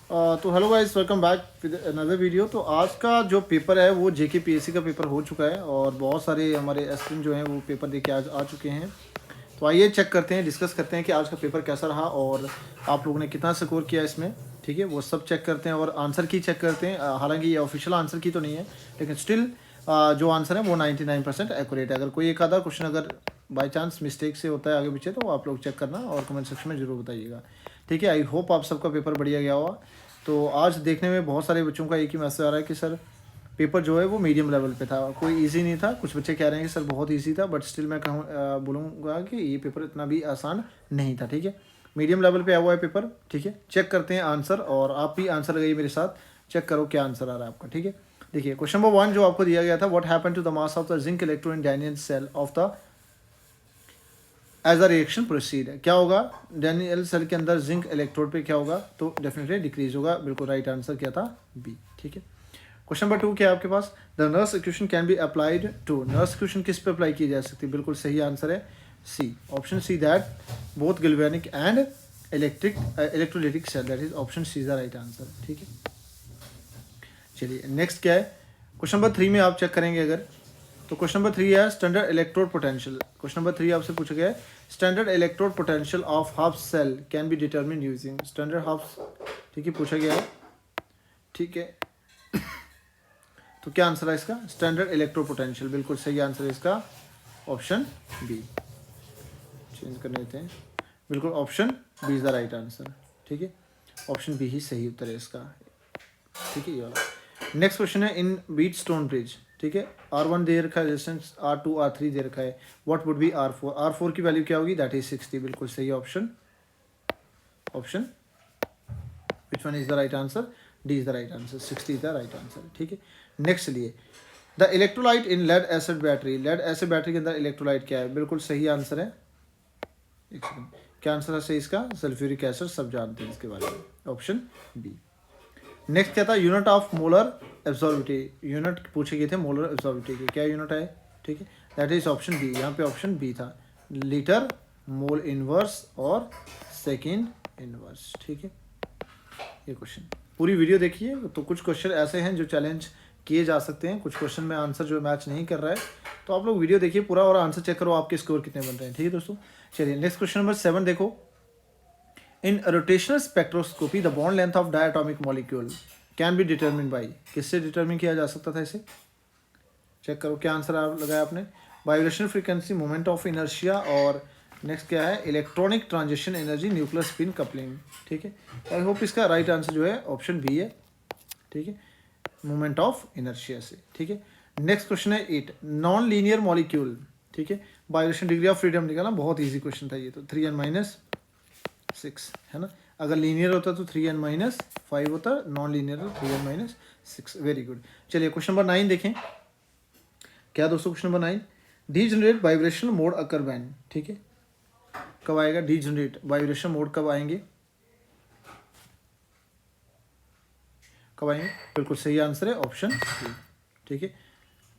तो hello guys, welcome back with another video. तो आज का जो पेपर है वो जेके पीएससी का पेपर हो चुका है और बहुत सारे हमारे एस्पिरेंट जो हैं वो पेपर दे के आज आ चुके हैं। तो आइए चेक करते हैं, डिस्कस करते हैं कि आज का पेपर कैसा रहा और आप लोगों ने कितना स्कोर किया इसमें। ठीक है, वो सब चेक करते हैं और आंसर की चेक करते हैं। हालांकि ये ऑफिशियल आंसर की तो नहीं है, लेकिन स्टिल जो आंसर है वो 99% एक्यूरेट है। अगर कोई एक आधा क्वेश्चन अगर बाई चांस मिस्टेक से होता है आगे पीछे, तो आप लोग चेक करना और कमेंट सेक्शन में ज़रूर बताइएगा। ठीक है, आई होप आप सबका पेपर बढ़िया गया होगा। तो आज देखने में बहुत सारे बच्चों का एक ही मैसेज आ रहा है कि सर पेपर जो है वो मीडियम लेवल पे था, कोई इजी नहीं था। कुछ बच्चे कह रहे हैं कि सर बहुत इजी था, बट स्टिल मैं बोलूँगा कि ये पेपर इतना भी आसान नहीं था। ठीक है, मीडियम लेवल पे आया हुआ है पेपर। ठीक है, चेक करते हैं आंसर और आप भी आंसर लगाइए मेरे साथ, चेक करो क्या आंसर आ रहा है आपका। ठीक है, देखिए क्वेश्चन नंबर 1 जो आपको दिया गया था, what happen to the mass of the zinc electron in Daniell cell of the as a reaction proceed. क्या होगा डैनियल सेल के अंदर जिंक इलेक्ट्रोड पे क्या होगा, तो डेफिनेटली डिक्रीज होगा। बिल्कुल राइट आंसर क्या था, बी। ठीक है, क्वेश्चन नंबर 2 क्या है आपके पास, the Nernst equation can be applied to. Nernst equation किस पे अप्लाई की जा सकती है, बिल्कुल सही आंसर है C, option C, that both galvanic and electrolytic cell, that is option C is the right answer. ठीक है, चलिए नेक्स्ट क्या है, क्वेश्चन नंबर 3 में आप चेक करेंगे अगर, तो क्वेश्चन नंबर 3 है standard electrode potential. Question number 3 आपसे पूछा गया है standard electrode potential of half cell can be determine using standard half. ठीक है, पूछा गया है। ठीक है, तो क्या आंसर है इसका, स्टैंडर्ड इलेक्ट्रोड पोटेंशियल, बिल्कुल सही आंसर है इसका ऑप्शन बी। चेंज कर लेते हैं, बिल्कुल option B is the right answer. ठीक है, ऑप्शन बी ही सही उत्तर है इसका। ठीक है, ये वाला। नेक्स्ट क्वेश्चन है इन बीट स्टोन ब्रिज। ठीक है, R1 दे रखा है, रेजिस्टेंस R2 R3 दे रखा है, what would be R4। R4 की वैल्यू क्या होगी, दैट इज 60, बिल्कुल सही option, option which one is the right answer, D is the right answer, 60 is the right answer. ठीक है, नेक्स्ट लिए the electrolyte in lead acid battery. Lead acid battery के अंदर इलेक्ट्रोलाइट क्या है, बिल्कुल सही आंसर है। एक सेकंड, क्या आंसर है सही इसका, सल्फ्यूरिक एसिड, सब जानते हैं इसके बारे में, ऑप्शन बी। नेक्स्ट क्या था, यूनिट ऑफ मोलर एब्जॉर्बिटी। यूनिट पूछे गए थे मोलर एब्जॉर्बिटी के, क्या यूनिट है। ठीक है, दैट इज ऑप्शन बी, यहाँ पे ऑप्शन बी था, लीटर, मोल इनवर्स और सेकेंड इनवर्स। ठीक है, ये क्वेश्चन पूरी वीडियो देखिए, तो कुछ क्वेश्चन ऐसे हैं जो चैलेंज किए जा सकते हैं, कुछ क्वेश्चन में आंसर जो मैच नहीं कर रहा है, तो आप लोग वीडियो देखिए पूरा और आंसर चेक करो आपके स्कोर कितने बन रहे हैं। ठीक है दोस्तों, चलिए नेक्स्ट क्वेश्चन नंबर 7 देखो, in rotational spectroscopy the bond length of diatomic molecule can be determine by. किससे डिटरमिन किया जा सकता था इसे, चेक करो क्या आंसर लगाया आपने, vibration frequency, moment of inertia, और नेक्स्ट क्या है, electronic transition energy, nuclear spin coupling. ठीक है, आई होप इसका राइट आंसर जो है ऑप्शन बी है। ठीक है, मोमेंट ऑफ इनर्शिया से। ठीक है, नेक्स्ट क्वेश्चन है 8, नॉन लीनियर मॉलिक्यूल। ठीक है, वाइब्रेशन डिग्री ऑफ फ्रीडम निकालना, बहुत ईजी क्वेश्चन था ये तो, 3n-6 है ना। अगर लीनियर होता तो 3n-5 होता, नॉन लीनियर तो 3n-6। Very good. चलिए क्वेश्चन नंबर 9 देखें, क्या दोस्तों question number 9, degenerate vibrational mode occur when. ठीक है, कब आएगा डीजनरेट वाइब्रेशन मोड, कब आएंगे, कब आएंगे, बिल्कुल सही आंसर है ऑप्शन डी। ठीक है,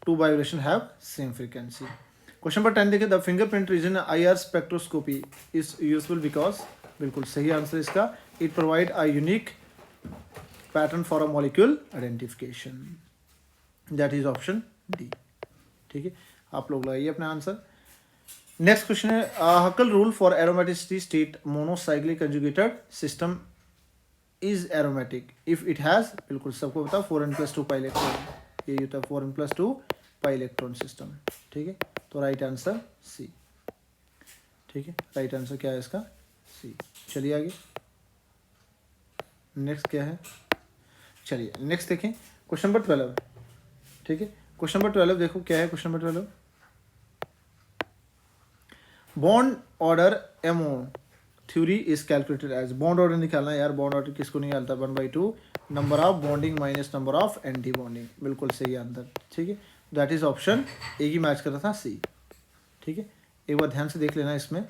two vibration have same frequency. Question number 10 देखिए, the fingerprint region IR spectroscopy is useful because, बिल्कुल सही आंसर इसका, it provide a unique pattern for a molecule identification, that is option D. ठीक है, आप लोग लगाइए अपना आंसर। नेक्स्ट क्वेश्चन है हकल rule for aromaticity state monocyclic conjugated system is aromatic if it has, बिल्कुल सबको पता 4n+2 पाई इलेक्ट्रॉन, ये होता है 4n+2 पाई इलेक्ट्रॉन सिस्टम। ठीक है, तो राइट आंसर सी। ठीक है, राइट आंसर क्या है इसका, सी। चलिए आगे, नेक्स्ट क्या है, चलिए नेक्स्ट देखें क्वेश्चन नंबर 12। ठीक है, क्वेश्चन नंबर 12 देखो क्या है, question number 12, bond order MO theory is calculated as. Bond order निकालना है यार, बॉन्ड ऑर्डर किसको नहीं आता, 1/2 number of bonding minus number of anti bonding, बिल्कुल सही आंसर। ठीक है, दैट इज ऑप्शन ए की मैच कर रहा था, सी। ठीक है, एक बार ध्यान से देख लेना इसमें,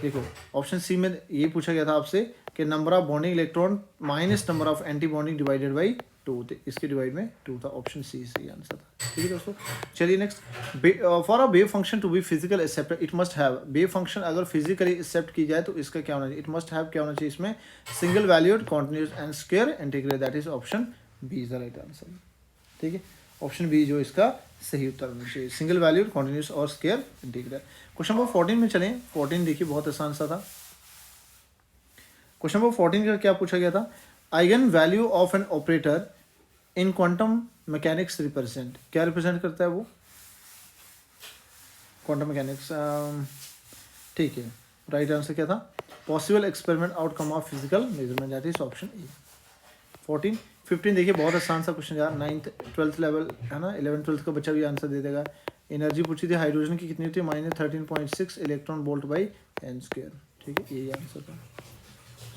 देखो ऑप्शन सी में ये पूछा गया था आपसे कि number of bonding electron minus number of anti bonding divided by 2, तो इसके डिवाइड में 2 था, ऑप्शन सी सही आंसर था। ठीक है दोस्तों, चलिए next, for a wave function to be physical accepted it must have, wave function अगर फिजिकली एक्सेप्ट की जाए तो इसका क्या होना चाहिए, इट मस्ट हैव क्या होना चाहिए इसमें, single valued continuous and square integral, that is option B is the right answer. ठीक है, ऑप्शन बी जो इसका सही उत्तर होना चाहिए, सिंगल वैल्यूड कॉन्टिन्यूस और स्क्वायर इंटीग्रल। क्वेश्चन नंबर 14 में चलें, 14 देखिए बहुत आसान सा था। क्वेश्चन नंबर 14 का क्या पूछा गया था, eigen value of an operator in quantum mechanics represent, क्या रिप्रेजेंट करता है वो, क्वांटम मैकेनिक्स। ठीक है, राइट आंसर क्या था, possible experiment outcome of physical measurement, that is option ए। 14 15 देखिए बहुत आसान सा क्वेश्चन यार, 9th 12th लेवल है ना, 11th 12th का बच्चा भी आंसर दे देगा। एनर्जी पूछी थी हाइड्रोजन की कितनी होती है, -13.6 electron volt by n square. ठीक है, यही आंसर था।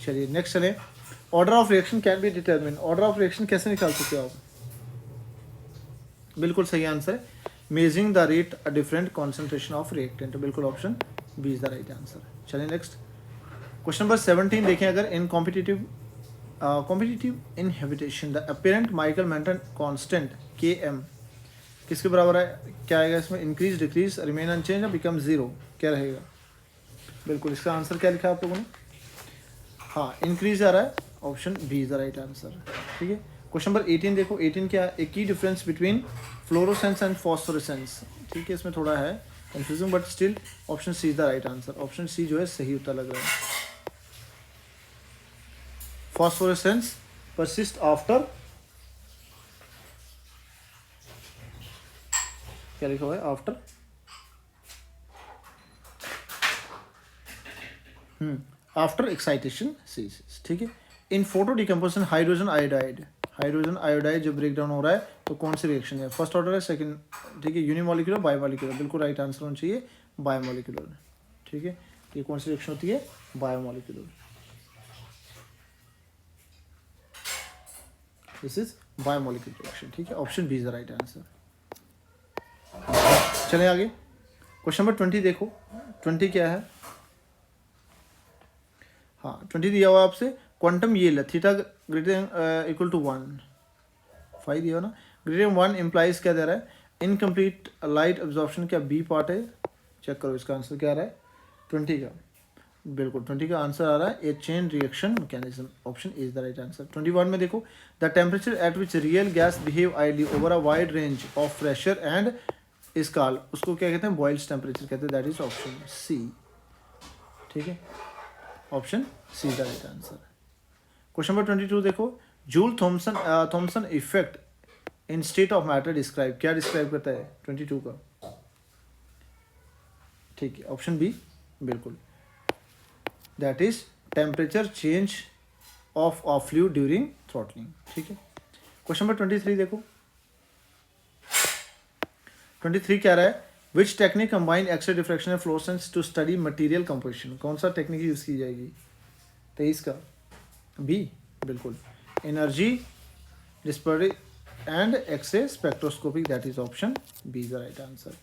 चलिए नेक्स्ट चले, order of reaction can be determine, order of reaction कैसे निकाल सकते हो आप, बिल्कुल सही आंसर है, measuring the rate a different concentration of reactant, बिल्कुल option B is the right answer. चलिए नेक्स्ट, क्वेश्चन नंबर 17 देखें, अगर in competitive inhibition the apparent Michaelis Menten constant Km किसके बराबर है, क्या आएगा इसमें, इंक्रीज डिक्रीज रिमेन अनचेंज या बिकम जीरो, क्या रहेगा, बिल्कुल इसका आंसर क्या लिखा है आप लोगों ने, हाँ इंक्रीज आ रहा है, option B is the right answer. ठीक है, क्वेश्चन नंबर 18 देखो, 18 क्या है, a key difference between fluorescence and phosphorescence. ठीक है, इसमें थोड़ा है confusing but still option C is the right answer, option C जो है सही उत्तर लग रहा है। फॉस्फोरेसेंस परसिस्ट आफ्टर, क्या लिखा हुआ है, आफ्टर आफ्टर एक्साइटेशन सीजेस। ठीक है, in photo decomposition hydrogen iodide, hydrogen iodide जब ब्रेक डाउन हो रहा है तो कौन सी रिएक्शन है, फर्स्ट ऑर्डर है, सेकंड, ठीक है, यूनिमोलिकुलर बायोमोलिकुलर, बिल्कुल राइट आंसर होना चाहिए बायोमोलिकुलर। ठीक है, ये कौन सी रिएक्शन होती है, bimolecular, this is bimolecular reaction. ठीक है, option B is the right answer. चलें आगे, क्वेश्चन नंबर 20 देखो, 20 क्या है, हाँ 20 दिया हुआ आपसे, quantum yield theta greater equal to 1, 5 दिया हो ना, ग्रेटर 1 इम्प्लाइज क्या दे रहा है, इनकम्प्लीट लाइट एब्जॉर्प्शन, क्या बी पार्ट है, चेक करो इसका आंसर क्या आ रहा है 20 का, बिल्कुल 20 का आंसर आ रहा है A chain reaction mechanism, option is the right answer. 21 में देखो, the temperature at which real gas behave ideally over a wide range of pressure and is called, उसको क्या कहते हैं, बॉइल्स टेम्परेचर कहते हैं, दैट इज ऑप्शन सी। ठीक है, option C the right answer. Question number 22 देखो, Joule Thomson effect in state of matter describe, क्या डिस्क्राइब करता है 22 का, ठीक है, ऑप्शन बी, बिल्कुल, that is temperature change of fluid during throttling. ठीक है, क्वेश्चन नंबर 23 देखो, 23 क्या रहा है, which technique combine x ray diffraction and fluorescence to study material composition, कौन सा टेक्निक यूज की जाएगी 23 का, बी, बिल्कुल, energy dispersive and x ray spectroscopic, that is option B is the right answer.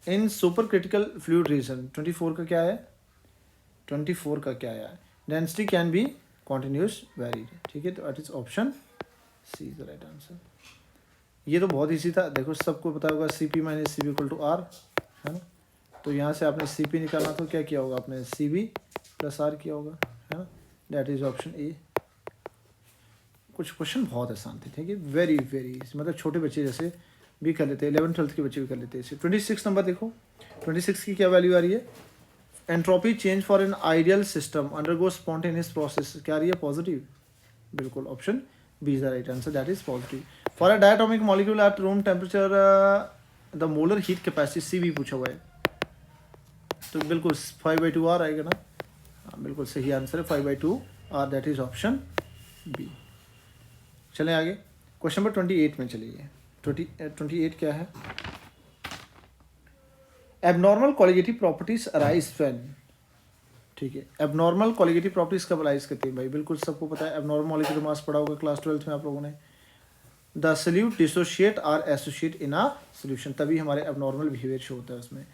In super critical fluid region 24 का क्या है, 24 का क्या है, density can be continuous varied. ठीक है, तो that is option C is the right answer. ये तो बहुत ईजी था, देखो सबको पता होगा CP minus CB equal to R है ना, तो यहाँ से आपने CP निकालना तो क्या किया होगा आपने, CB प्लस R किया होगा, है ना, दैट इज ऑप्शन ए। कुछ क्वेश्चन बहुत आसान थे, ठीक है, वेरी वेरी, मतलब छोटे बच्चे जैसे भी कर लेते हैं, 11th 12th के बच्चे भी कर लेते हैं इसे। 26 नंबर देखो, 26 की क्या वैल्यू आ रही है, entropy change for an ideal system undergo spontaneous process, क्या आ रही है, पॉजिटिव, बिल्कुल option B is the right answer, that is positive. For a diatomic molecule at room temperature the molar heat capacity CV पूछा हुआ है, तो बिल्कुल 5/2 R आएगा ना, हाँ बिल्कुल सही आंसर है 5/2 R, that is option B. चलें आगे, क्वेश्चन नंबर 28 में चलिए, 28 क्या है, abnormal colligative properties arise when, ठीक है, एबनॉर्मल कॉलिगेटिव प्रॉपर्टीज कब अराइज करती है भाई, बिल्कुल सबको पता है, एबनॉर्मल मॉलिक्यूलर मास पढ़ा होगा क्लास 12th में आप लोगों ने, the solute dissociate or associate in a solution, तभी हमारे एबनॉर्मल बिहेवियर शो होता है उसमें।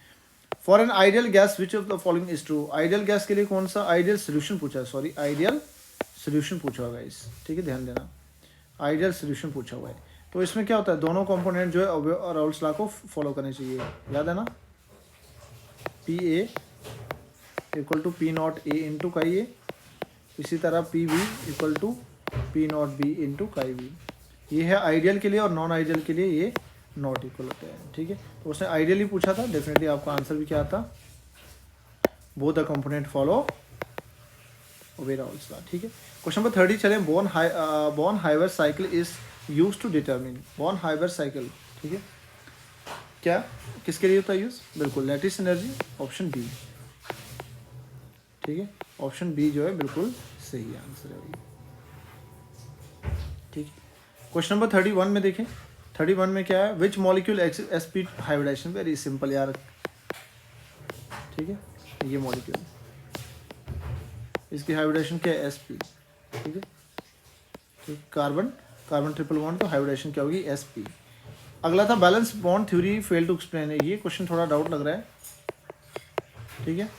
For an ideal gas which of the following is true, ideal gas के लिए कौन सा आइडियल सोल्यूशन पूछा है, सॉरी आइडियल सोल्यूशन पूछा होगा इस, ठीक है, ध्यान देना, आइडियल सोल्यूशन पूछा हुआ है। तो इसमें क्या होता है, दोनों कंपोनेंट जो है राउल्स लॉ को फॉलो करने चाहिए, याद है ना, P A equal to P not A into chi A, इसी तरह P B equal to P not B into chi B. ये है आइडियल के लिए, और नॉन आइडियल के लिए ये नॉट इक्वल होता है, ठीक है। तो उसने आइडियली पूछा था, डेफिनेटली आपका आंसर भी क्या आता, both the component follow obey Raoult's law, ठीक है। क्वेश्चन नंबर 30 चले, Born Haber cycle is use to determine, Born Haber cycle, ठीक है, क्या किसके लिए होता है यूज, बिल्कुल लैटिस एनर्जी, ऑप्शन बी, ठीक है, ऑप्शन बी जो है बिल्कुल सही आंसर है भाई, ठीक है। क्वेश्चन नंबर 31 में देखें, 31 में क्या है, which molecule sp hybridisation, very simple यार, ठीक है, ये मॉलिक्यूल, इसकी हाइब्रिडेशन क्या है, sp, ठीक है, ठीक, कार्बन ट्रिपल बॉन्ड, तो हाइब्रिडेशन क्या होगी, sp। अगला था valence bond theory fail to explain है, ये क्वेश्चन थोड़ा डाउट लग रहा है, ठीक है,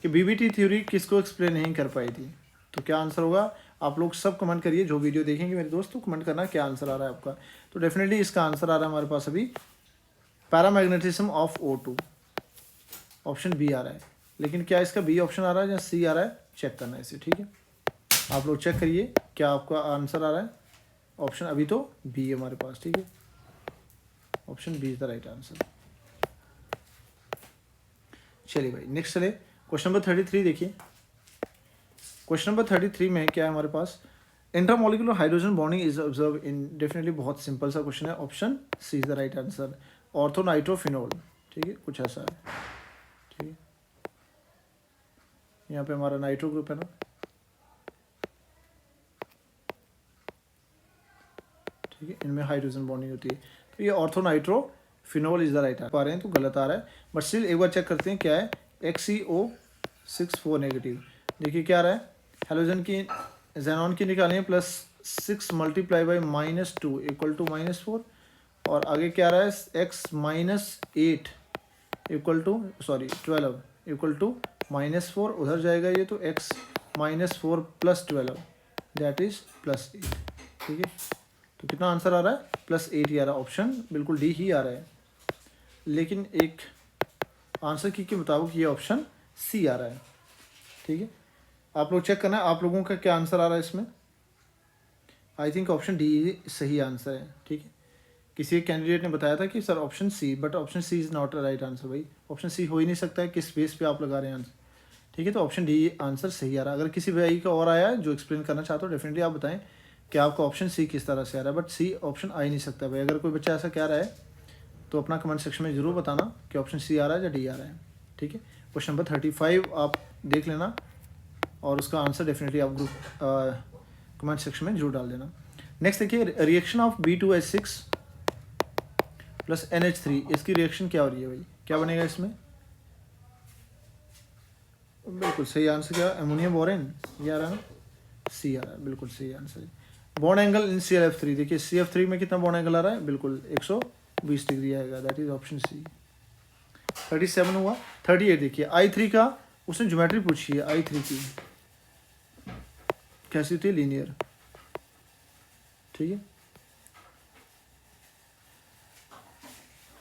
कि बीबीटी थ्योरी किसको एक्सप्लेन नहीं कर पाई थी, तो क्या आंसर होगा, आप लोग सब कमेंट करिए, जो वीडियो देखेंगे मेरे दोस्त, तो कमेंट करना क्या आंसर आ रहा है आपका। तो डेफिनेटली इसका आंसर आ रहा है हमारे पास अभी paramagnetism of O2, option B आ रहा है, लेकिन क्या इसका बी ऑप्शन आ रहा है या सी आ रहा है, चेक करना है इसे, ठीक है, आप लोग चेक करिए क्या आपका आंसर आ रहा है, ऑप्शन अभी तो बी है हमारे पास, ठीक है, option B is the right answer. चलिए भाई नेक्स्ट चले, क्वेश्चन नंबर 33 देखिए, क्वेश्चन नंबर 33 में क्या है हमारे पास, intermolecular hydrogen bonding is observe in, definitely बहुत सिंपल सा क्वेश्चन है, option C is the right answer, orthonitrophenol, ठीक है, कुछ ऐसा है, ठीक है, यहाँ पे हमारा नाइट्रो ग्रुप है ना, ठीक है, इनमें हाइड्रोजन बॉन्डिंग होती है, तो ये ऑर्थोनाइट्रोफिनोल इज द राइट आंसर, पा रहे हैं तो गलत आ रहा है, बट स्टिल एक बार चेक करते हैं क्या है, XeO64 नेगेटिव, देखिए क्या आ रहा है, हेलोजन की जेनॉन की निकालें plus 6 multiply by -2 equal to -4, और आगे क्या आ रहा है, x minus 8 equal to 12 equal to -4, उधर जाएगा ये, तो x -4 प्लस 12 दैट इज +8, ठीक है, तो कितना आंसर आ रहा है, +8 ही आ रहा है, ऑप्शन बिल्कुल डी ही आ रहा है, लेकिन एक आंसर की के मुताबिक ये ऑप्शन सी आ रहा है, ठीक है, आप लोग चेक करना है आप लोगों का क्या आंसर आ रहा है इसमें, आई थिंक ऑप्शन डी सही आंसर है, ठीक है, किसी एक कैंडिडेट ने बताया था कि sir option C, but option C is not the right answer, भाई ऑप्शन सी हो ही नहीं सकता है, किस बेस पे आप लगा रहे हैं आंसर, ठीक है, तो ऑप्शन डी आंसर सही आ रहा है। अगर किसी भाई का और आया है जो एक्सप्लेन करना चाहते हो, डेफिनेटली आप बताएं कि आपका ऑप्शन सी किस तरह से आ रहा है, बट सी ऑप्शन आ ही नहीं सकता भाई, अगर कोई बच्चा ऐसा कह रहा है तो अपना कमेंट सेक्शन में ज़रूर बताना कि ऑप्शन सी आ रहा है या डी आ रहा है, ठीक है। क्वेश्चन नंबर 35 आप देख लेना, और उसका आंसर डेफिनेटली आप ग्रुप कमेंट सेक्शन में जरूर डाल देना। नेक्स्ट देखिए, reaction of B2H6 plus NH3, इसकी रिएक्शन क्या हो रही है भाई, क्या बनेगा इसमें, बिल्कुल सही आंसर क्या, अमोनियम बोरेन, ये आ रहा है ना, सी आ रहा है, बिल्कुल सही आंसर है। बॉन्ड एंगल इन ClF3, देखिए CF3 में कितना बॉन्ड एंगल आ रहा है, बिल्कुल 120 डिग्री आएगा, दैट इज ऑप्शन सी। 37 हुआ, 38 देखिए, I3 का उसने ज्योमेट्री पूछी है, I3 की कैसी होती है, लीनियर, ठीक है,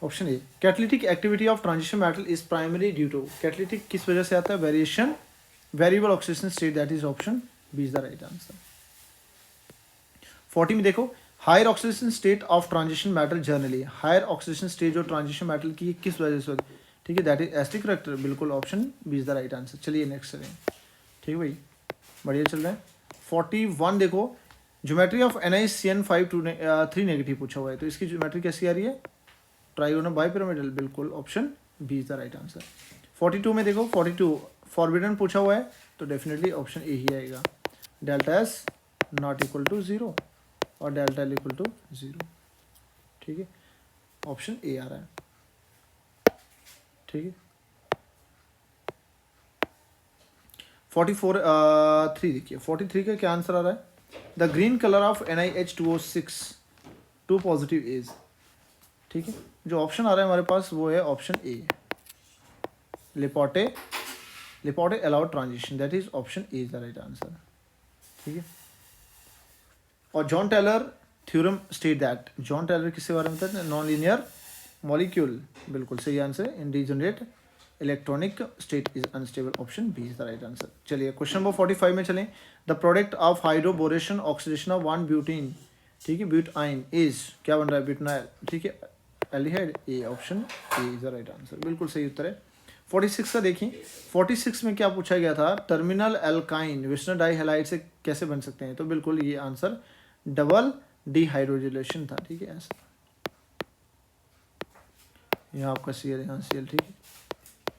option A, catalytic activity of transition metal is primary due to, catalytic किस वजह से आता है, variation variable oxidation state, that is option B is the right answer. 40 में देखो, higher oxidation state of transition metal generally, higher oxidation state जो transition metal की किस वजह से होती है, ठीक है, दैट इज एसिडिक करेक्टर, बिल्कुल option B is the right answer. चलिए नेक्स्ट करें, ठीक है भाई, बढ़िया चल रहा है। 41 देखो, ज्योमेट्री ऑफ NiCN5 3 नेगेटिव पूछा हुआ है, तो इसकी ज्योमेट्री कैसी आ रही है, ट्राइगोनल बाइपिरामिडल, बिल्कुल option B is the right answer. 42 में देखो, 42 फॉरबिडन पूछा हुआ है, तो डेफिनेटली ऑप्शन ए ही आएगा, delta S not equal to 0 और डेल्टा एल इक्वल टू 0, ठीक है, ऑप्शन ए आ रहा है, ठीक है। 3 देखिए, 43 का क्या आंसर आ रहा है, the green colour of NiH2O6 2 positive is, ठीक है, जो ऑप्शन आ रहा है हमारे पास वो है option A, Laporte allowed transition, that is option A is the right answer, ठीक है। और Jahn Teller theorem state that, Jahn Teller किसके बारे में था, नॉन लीनियर मॉलिक्यूल, बिल्कुल सही आंसर है। In degenerate electronic state is unstable, option B is the right answer. चलिए क्वेश्चन नंबर 45 में चलें। The product of hydroboration oxidation of 1 butene, ठीक है, ब्यूटाइन इज, क्या बन रहा है, ब्यूटनाइल, ठीक है, aldehyde, A, option A is the right answer, बिल्कुल सही उत्तर है। 46 का देखिए, 46 में क्या पूछा गया था, टर्मिनल एल्काइन विस्टर डाइहैलाइड से कैसे बन सकते हैं, तो बिल्कुल ये आंसर डबल डिहाइड्रोजिलेशन था, ठीक है, ऐसा। यहाँ आपका Cl, यहाँ Cl, ठीक है,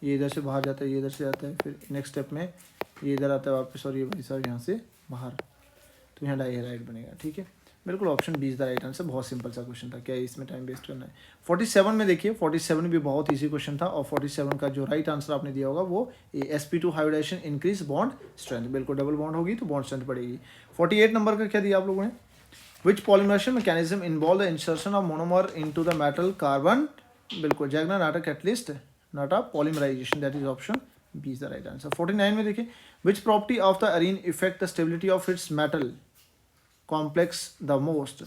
ये इधर से बाहर जाता है, ये इधर से जाता है, फिर नेक्स्ट स्टेप में ये इधर आता है वापस, और ये भाई साहब यहाँ से बाहर, तो यहाँ डाइहैलाइड बनेगा, ठीक है, बिल्कुल option B is the right answer. बहुत सिंपल सा क्वेश्चन था, क्या इसमें टाइम वेस्ट करना है। 47 में देखिए, 47 भी बहुत ईजी क्वेश्चन था, और 47 का जो राइट आंसर आपने दिया होगा वो sp2 hybridisation increase bond strength, बिल्कुल डबल बॉन्ड होगी तो बॉन्ड स्ट्रेंथ बढ़ेगी। 48 नंबर का क्या दिया आप लोगों ने, which polymerization mechanism involve the insertion of monomer into the metal carbon, बिल्कुल Ziegler Natta catalyst Natta polymerization, that is option B is the right answer. 49 में देखिए, which property of the arene effect the stability of its metal complex the most,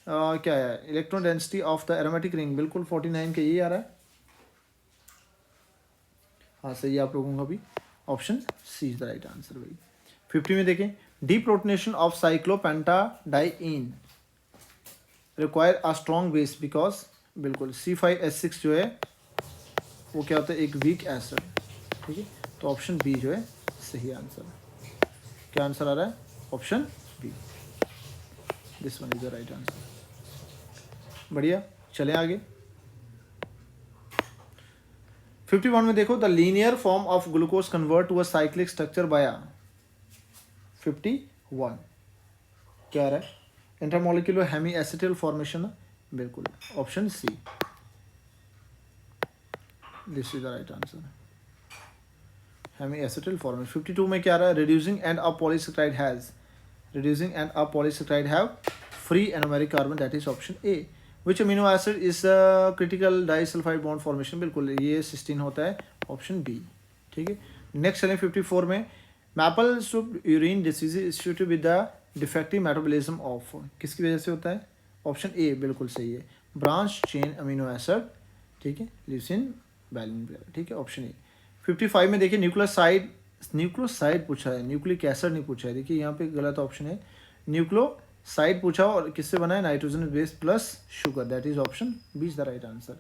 क्या है, electron density of the aromatic ring, बिल्कुल 49 का यही आ रहा है, हाँ सही है आप लोगों का भी, option C is the right answer भाई। 50 में देखें, deprotonation of cyclopentadiene require a strong base because, बिल्कुल C5H6 जो है वो क्या होता है, एक वीक एसिड, ठीक है, तो ऑप्शन बी जो है सही आंसर। क्या आंसर आ रहा है, option B, this one is the right answer. बढ़िया, चलें आगे। 51 में देखो, the linear form of glucose convert to a cyclic structure by 51, क्या आ रहा है, इंटरमोलिक्यूलर हेमी एसिटिल फॉर्मेशन, बिल्कुल option C, this is the right answer, hemi acetal formation. 52 में क्या आ रहा है, reducing end a polysaccharide has, reducing and a polysaccharide have free anomeric carbon, that is option A. Which amino acid is critical disulfide bond formation, बिल्कुल ये cysteine होता है, option B, ठीक है। नेक्स्ट चलें 54 में, maple soup urine disease associated with the defective metabolism of, किसकी वजह से होता है, ऑप्शन ए बिल्कुल सही है, ब्रांच चेन अमीनो एसिड, ठीक है, ल्यूसिन वैलिन, ठीक है, ऑप्शन ए। 55 में देखिए, न्यूक्लियोसाइड पूछा है, न्यूक्लिक एसिड नहीं पूछा है, देखिए यहाँ पे गलत ऑप्शन है, न्यूक्लियोसाइड पूछा और किससे बना है, nitrogen base plus sugar, that is option B is the right answer.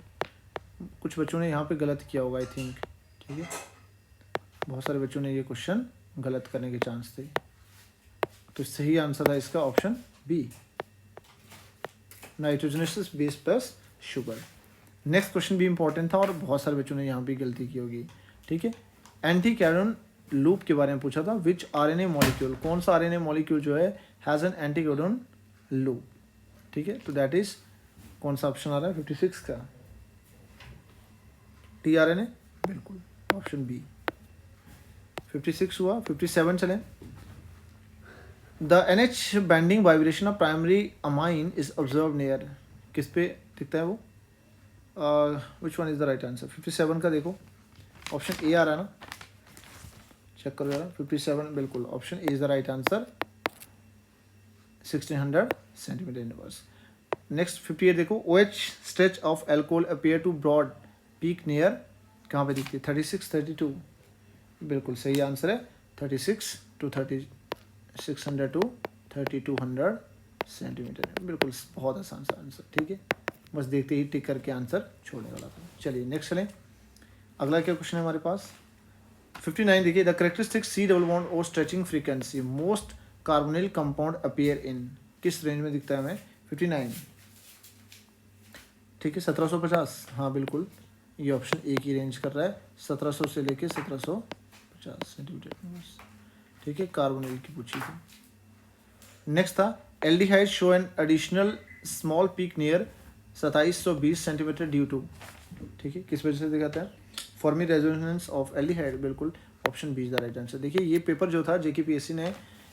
कुछ बच्चों ने यहाँ पे गलत किया होगा आई थिंक, ठीक है, बहुत सारे बच्चों ने ये क्वेश्चन गलत करने के चांस थे, तो सही आंसर था इसका option B, nitrogenous base plus sugar. Next question भी इंपॉर्टेंट था और बहुत सारे बच्चों ने यहाँ पे गलती की होगी, ठीक है। एंटी कैरोन लूप के बारे में पूछा था, विच आरएनए मॉलिक्यूल, कौन सा आरएनए मॉलिक्यूल जो है हैज़ एन एंटी कैरोन लूप, ठीक है, तो दैट इज, कौन सा ऑप्शन आ रहा है 56 का, टीआरएनए, बिल्कुल ऑप्शन बी, 56 हुआ। 57 चलें, the NH bending vibration of primary amine is observe near, किस पे दिखता है वो, which one is the right answer. 57 का देखो, ऑप्शन ए आ रहा है ना, चेक करो जरा, 57 बिल्कुल option A is the right answer, 1600 centimetre inverse. Next 58 देखो, OH stretch of alcohol appear to broad peak near, कहाँ पे दिखती है, 36 32, बिल्कुल सही आंसर है, 36 to 3600 to 3200 सेंटीमीटर, बिल्कुल बहुत आसान सा आंसर, ठीक है, बस देखते ही टिक करके आंसर छोड़ने वाला था। चलिए नेक्स्ट चलें, अगला क्या क्वेश्चन है हमारे पास, 59 देखिए, the characteristic C double bond और stretching frequency most carbonyl compound appear in, किस रेंज में दिखता है हमें, 59, ठीक है, 1750, हाँ बिल्कुल ये ऑप्शन ए की रेंज कर रहा है, 1700 से लेके 1750 सेंटीमीटर, ठीक है, कार्बोनिल की पूछी थी। नेक्स्ट था, aldehyde show an additional small peak near 2720 centimetre due to, ठीक है, किस वजह से दिखाता है, फॉर्मी रेजोनेंस ऑफ एल्डिहाइड, बिल्कुल option B is the right answer. देखिए ये पेपर जो था JKPSC ने,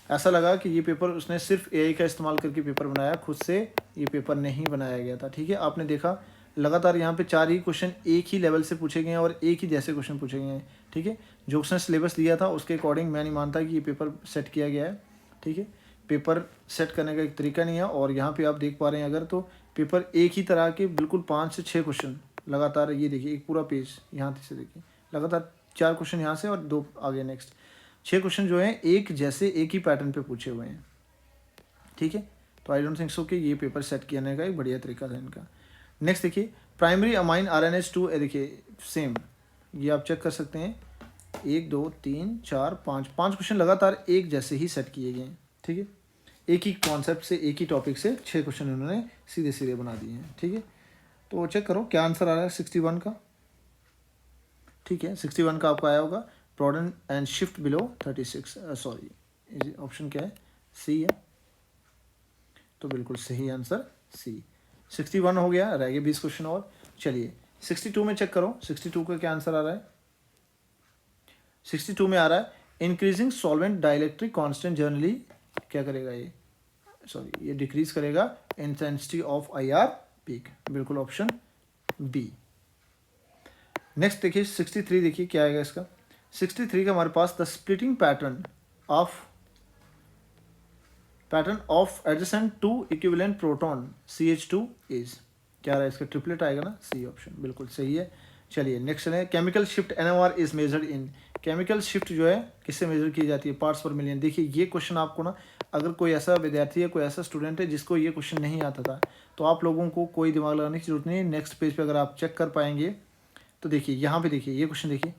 ऐसा लगा कि ये पेपर उसने सिर्फ AI का इस्तेमाल करके पेपर बनाया, खुद से ये पेपर नहीं बनाया गया था, ठीक है। आपने देखा लगातार यहाँ पे 4 ही क्वेश्चन एक ही लेवल से पूछे गए हैं और एक ही जैसे क्वेश्चन पूछे गए हैं, ठीक है। जो उसने सिलेबस दिया था उसके अकॉर्डिंग मैं नहीं मानता कि ये पेपर सेट किया गया है, ठीक है। पेपर सेट करने का एक तरीका नहीं है। और यहाँ पे आप देख पा रहे हैं अगर, तो पेपर एक ही तरह के बिल्कुल 5 से 6 क्वेश्चन लगातार, ये देखिए एक पूरा पेज यहाँ से देखिए, लगातार 4 क्वेश्चन यहाँ से और 2 आगे नेक्स्ट 6 क्वेश्चन जो हैं एक जैसे एक ही पैटर्न पे पूछे हुए हैं, ठीक है। तो आई डोंट थिंक सो कि ये पेपर सेट करने का एक बढ़िया तरीका था इनका। नेक्स्ट देखिए प्राइमरी अमाइन RNase2, देखिए सेम, ये आप चेक कर सकते हैं 1 2 3 4 5 क्वेश्चन लगातार एक जैसे ही सेट किए गए हैं, ठीक है। एक ही कॉन्सेप्ट से, एक ही टॉपिक से 6 क्वेश्चन उन्होंने सीधे सीधे बना दिए हैं, ठीक है। तो चेक करो क्या आंसर आ रहा है 61 का, ठीक है। 61 का आपका आया होगा broaden and shift below 36, sorry option क्या है, सी है। तो बिल्कुल सही आंसर सी। 61 हो गया, रह गए 20 क्वेश्चन और। चलिए 62 में चेक करो, 62 का क्या आंसर आ रहा है। 62 में आ रहा है increasing solvent dielectric constant generally क्या करेगा, ये सॉरी ये डिक्रीज करेगा इंटेंसिटी ऑफ IR पीक, बिल्कुल ऑप्शन बी। नेक्स्ट देखिए 63, देखिए क्या आएगा इसका। 63 का हमारे पास the splitting pattern of adjacent two equivalent proton CH2 is, क्या रहा है इसका, ट्रिपलेट आएगा ना, सी ऑप्शन बिल्कुल सही है। चलिए नेक्स्ट है chemical shift NMR is measured in, chemical shift जो है किससे मेजर की जाती है, पार्ट्स पर मिलियन। देखिए ये क्वेश्चन आपको ना, अगर कोई ऐसा विद्यार्थी है, कोई ऐसा स्टूडेंट है जिसको ये क्वेश्चन नहीं आता था, तो आप लोगों को कोई दिमाग लगाने की जरूरत नहीं है। नेक्स्ट पेज पे अगर आप चेक कर पाएंगे तो देखिए यहाँ पे देखिए ये क्वेश्चन देखिए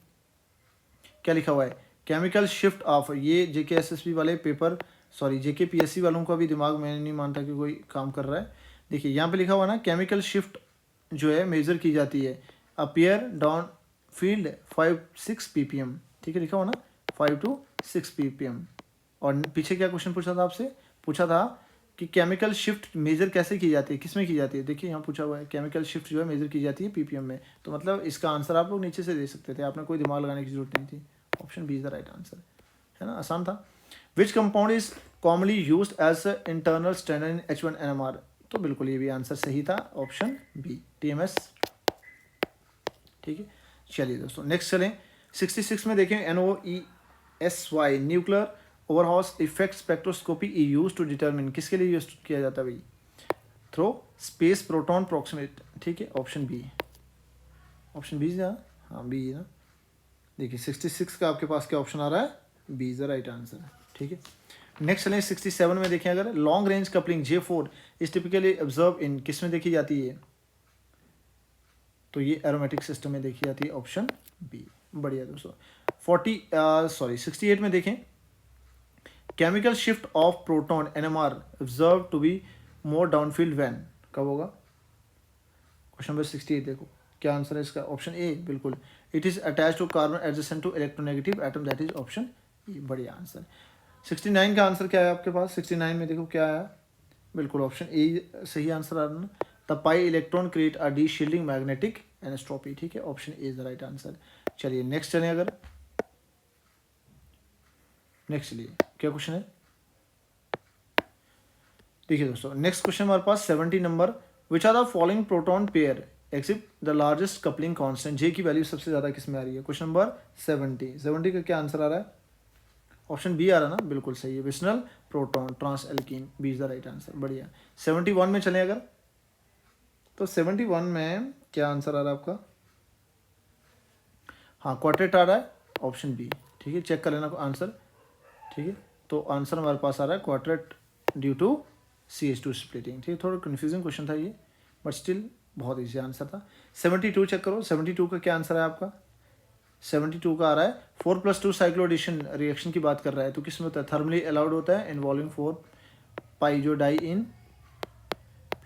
क्या लिखा हुआ है, केमिकल शिफ्ट ऑफ, ये JK SSB वाले पेपर, सॉरी JK PSC वालों का भी दिमाग मैं नहीं मानता कि कोई काम कर रहा है। देखिए यहाँ पे लिखा हुआ ना, केमिकल शिफ्ट जो है मेजर की जाती है अपीयर डाउन फील्ड 5-6 ppm, ठीक है, लिखा हुआ ना 5 to 6 ppm। और पीछे क्या क्वेश्चन पूछा था आपसे, पूछा था कि केमिकल शिफ्ट मेजर कैसे की जाती है, किसमें की जाती है। देखिए यहाँ पूछा हुआ है केमिकल शिफ्ट जो है मेजर की जाती है ppm में, तो मतलब इसका आंसर आप लोग नीचे से दे सकते थे, आपने कोई दिमाग लगाने की जरूरत नहीं थी। Option B is the right answer, है ना, आसान था। Which compound is commonly used as internal standard in H1NMR, तो बिल्कुल ये भी आंसर सही था, ऑप्शन बी TMS, ठीक है। चलिए दोस्तों नेक्स्ट चलें 66 में देखें NOESY nuclear Overhauser effect spectroscopy is use to determine, किसके लिए यूज किया जाता है भाई, थ्रो स्पेस प्रोटॉन प्रोक्सीमेट, ठीक है, ऑप्शन बी, ऑप्शन बी है, हाँ बी है ना। देखिए 66 का आपके पास क्या ऑप्शन आ रहा है, B is the right answer, ठीक है। नेक्स्ट चलें 67 में देखें अगर long range coupling J4 is typically observe in, किस में देखी जाती है, तो ये एरोमेटिक सिस्टम में देखी जाती है, ऑप्शन बी, बढ़िया दोस्तों। 68 में देखें chemical shift of proton NMR observe to be more downfield when, कब होगा, क्वेश्चन नंबर 68 देखो क्या आंसर है इसका, ऑप्शन ए बिल्कुल, it is attach to carbon adjacent to electronegative atom, that is option A, बढ़िया आंसर। 69 का आंसर क्या है आपके पास, 69 में देखो क्या आया, बिल्कुल ऑप्शन ए सही आंसर आ रहा है। The pi electron create a deshielding magnetic anisotropy, ठीक है, option A is the right answer. चलिए नेक्स्ट चलें अगर, नेक्स्ट चलिए क्या क्वेश्चन है, देखिए दोस्तों नेक्स्ट क्वेश्चन हमारे पास 70 number, which are the following proton pair exhibit the largest coupling constant, J की वैल्यू सबसे ज्यादा किस में आ रही है, क्वेश्चन नंबर 70 का क्या आंसर आ रहा है, ऑप्शन बी आ रहा है ना, बिल्कुल सही है, vicinal proton trans alkene, B is the right answer, बढ़िया। 71 में चले अगर, तो 71 में क्या आंसर आ रहा है आपका, हाँ क्वार्टेट आ रहा है, ऑप्शन बी, ठीक है, चेक कर लेना आंसर, ठीक है। तो आंसर हमारे पास आ रहा है quartet due to CH2 splitting, ठीक है, थोड़ा कंफ्यूजिंग क्वेश्चन था ये, बट स्टिल बहुत ईजी आंसर था। 72 चेक करो, 72 का क्या आंसर है आपका, 72 का आ रहा है 4+2 साइक्लोएडिशन रिएक्शन की बात कर रहा है, तो किस में होता है, थर्मली अलाउड होता है इन्वॉल्विंग 4 पाइजो डाई इन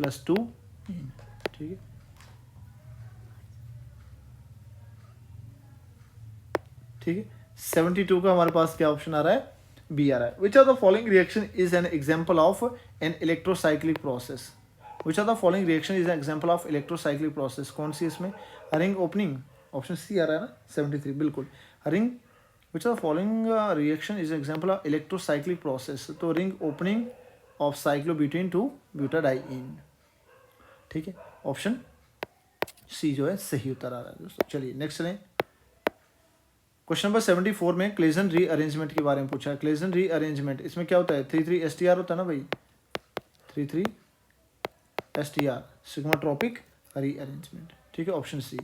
+2 इन, ठीक है, ठीक है। 72 का हमारे पास क्या ऑप्शन आ रहा है, बी आ रहा है। Which are the following reaction is an example of an electrocyclic process, which are the following reaction is an example of electrocyclic process, कौन सी इसमें, रिंग ओपनिंग, ऑप्शन सी आ रहा है ना 73, बिल्कुल ring, which are the following reaction is example of electrocyclic process, तो ring opening of cyclobutene to butadiene, ठीक है, ऑप्शन सी जो है सही उत्तर आ रहा है दोस्तों। चलिए नेक्स्ट चलें क्वेश्चन नंबर 74 में क्लेजन रीअरेंजमेंट के बारे में पूछा है। क्लेजन रीअरेंजमेंट इसमें क्या होता है, 3 3 STR होता है ना भाई, 3 3 STR सिग्माट्रोपिक रीअरेंजमेंट, ठीक है, ऑप्शन सी।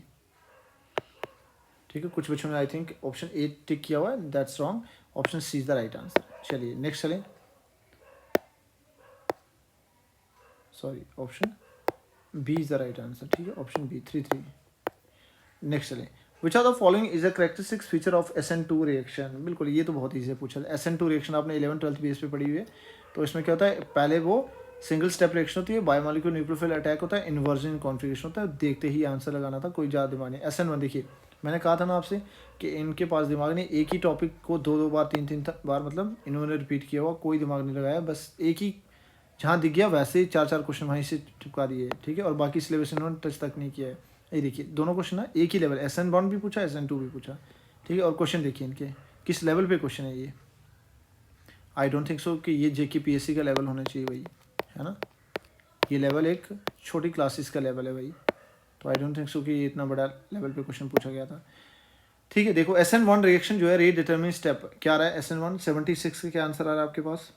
ठीक है, कुछ बच्चों ने आई थिंक ऑप्शन ए टिक किया हुआ है, that's wrong, option C is the right answer. चलिए नेक्स्ट चलें, sorry option B is the right answer, ठीक है, ऑप्शन बी 3 3। नेक्स्ट चलें, which are the following is a characteristic feature of SN2 reaction. बिल्कुल ये तो बहुत ईजी है पूछा। SN2 रिएक्शन आपने 11th 12th बेस पे पढ़ी हुई है। तो इसमें क्या होता है, पहले वो सिंगल स्टेप रिएक्शन होती है, बायोमोलिक्यूलर न्यूक्लियोफिल अटैक होता है, इन्वर्जन कॉन्फिगरेशन होता है। देखते ही आंसर लगाना था, कोई ज़्यादा दिमाग नहीं। SN1 देखिए, मैंने कहा था ना आपसे कि इनके पास दिमाग नहीं, एक ही टॉपिक को 2 बार 3 बार मतलब इन्होंने रिपीट किया हुआ, कोई दिमाग नहीं लगाया, बस एक ही जहाँ दिख गया वैसे ही 4 क्वेश्चन वहीं से चिपका दिए, ठीक है, और बाकी सिलेबस इन्होंने टच तक नहीं किया है। ये देखिए दोनों क्वेश्चन ना एक ही लेवल, SN1 भी पूछा, SN2 भी पूछा, ठीक है, और क्वेश्चन देखिए इनके किस लेवल पे क्वेश्चन है ये। आई डोंट थिंक सो कि ये JK PSC का लेवल होना चाहिए भाई, है ना, ये लेवल एक छोटी क्लासेस का लेवल है भाई, तो आई डोंट थिंक सो कि ये इतना बड़ा लेवल पे क्वेश्चन पूछा गया था। ठीक है, देखो SN1 रिएक्शन जो है रेट डिटर्मिन स्टेप क्या रहा है, SN1 76 का क्या आंसर आ रहा है आपके पास,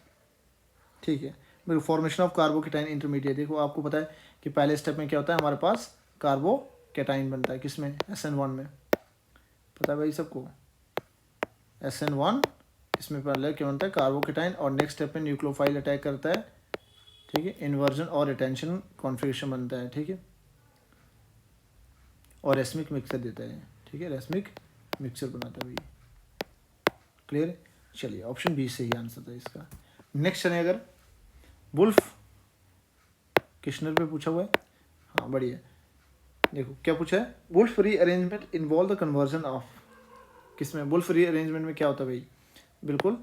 ठीक है। मेरे फॉर्मेशन ऑफ कार्बोकेटाइन इंटरमीडिएट, देखो आपको पता है कि पहले स्टेप में क्या होता है, हमारे पास कार्बोकेटाइन बनता है, किसमें, SN1 में, पता है भाई सबको, SN1 इसमें पहले क्या बनता है, कार्बोकेटाइन, और नेक्स्ट स्टेप में न्यूक्लियोफाइल अटैक करता है, ठीक है, इन्वर्जन और रिटेंशन कॉन्फिगरेशन बनता है, ठीक है, और रेसमिक मिक्सर देता है, ठीक है, रेसमिक मिक्सर बनाता है भाई, क्लियर। चलिए ऑप्शन बी सही आंसर था इसका। नेक्स्ट चलिए, अगर वुल्फ किशनर पे पूछा हुआ है, हाँ बढ़िया, देखो क्या पूछा है, wolf rearrangement involve the conversion of, किसमें, वुल्फ रीअरेंजमेंट में क्या होता है भाई, बिल्कुल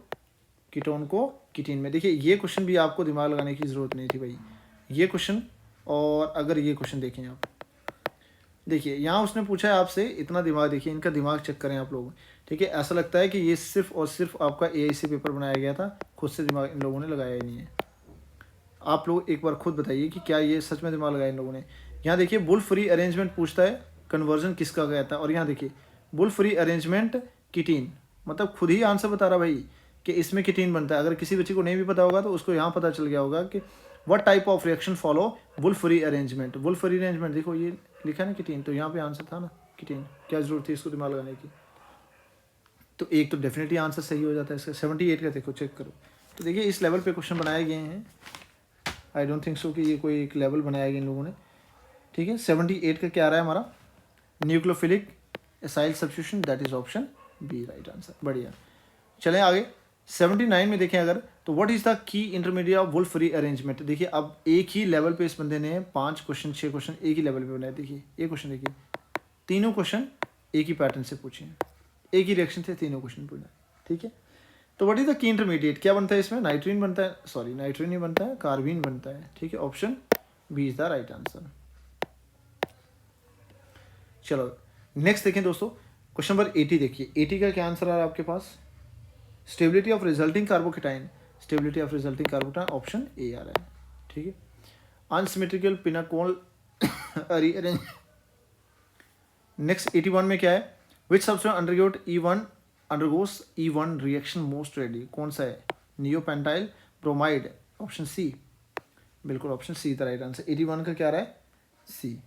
कीटोन को कीटीन में। देखिए ये क्वेश्चन भी आपको दिमाग लगाने की ज़रूरत नहीं थी भाई, ये क्वेश्चन, और अगर ये क्वेश्चन देखें आप, देखिए यहाँ उसने पूछा है आपसे, इतना दिमाग देखिए, इनका दिमाग चेक करें आप लोग, ठीक है, ऐसा लगता है कि ये सिर्फ और सिर्फ आपका AIC पेपर बनाया गया था, खुद से दिमाग इन लोगों ने लगाया ही नहीं है। आप लोग एक बार खुद बताइए कि क्या ये सच में दिमाग लगाया इन लोगों ने। यहाँ देखिए वुल्फ रीअरेंजमेंट पूछता है, कन्वर्जन किसका कहता है, और यहाँ देखिए वुल्फ रीअरेंजमेंट कीटीन, मतलब खुद ही आंसर बता रहा भाई कि इसमें कीटीन बनता है। अगर किसी बच्चे को नहीं भी पता होगा तो उसको यहाँ पता चल गया होगा कि what type of reaction follow wolf rearrangement. Wolf rearrangement देखो ये लिखा है ना कीटीन, तो यहाँ पे आंसर था ना कीटीन, क्या जरूरत थी इसको दिमाग लगाने की। तो एक तो डेफिनेटली आंसर सही हो जाता है इसका। 78 का देखो चेक करो, तो देखिए इस लेवल पे क्वेश्चन बनाए गए हैं, आई डोंट थिंक सो कि ये कोई एक लेवल बनाया गया इन लोगों ने, ठीक है। 78 का क्या आ रहा है हमारा, nucleophilic acyl substitution, that is option B right answer, बढ़िया। चलें आगे, 79 में देखें अगर, तो what is the key intermediate of Wolff rearrangement. देखिए अब एक ही लेवल पे इस बंदे ने 5 क्वेश्चन 6 क्वेश्चन एक ही लेवल पे बनाए। देखिए ये क्वेश्चन देखिए, तीनों क्वेश्चन एक ही पैटर्न से पूछे हैं, एक ही रिएक्शन थे, तीनों क्वेश्चन पूछे, ठीक है। तो what is the key intermediate, क्या बनता है इसमें, नाइट्रीन बनता है, सॉरी नाइट्रीन नहीं बनता है, कार्बीन बनता है, ठीक है, option B is the right answer. चलो नेक्स्ट देखें दोस्तों, क्वेश्चन नंबर 80 देखिए, 80 का क्या आंसर आ रहा है आपके पास, stability of resulting carbocation, stability of resulting carbocation, option A आ रहा है, ठीक है। Unsymmetrical pinacol rearrange. नेक्स्ट 81 में क्या है, which substance undergoes E1 reaction most ready, कौन सा है, नियोपेंटाइल ब्रोमाइड, ऑप्शन सी, बिल्कुल option C the right answer. 81 का क्या रहा है, सी।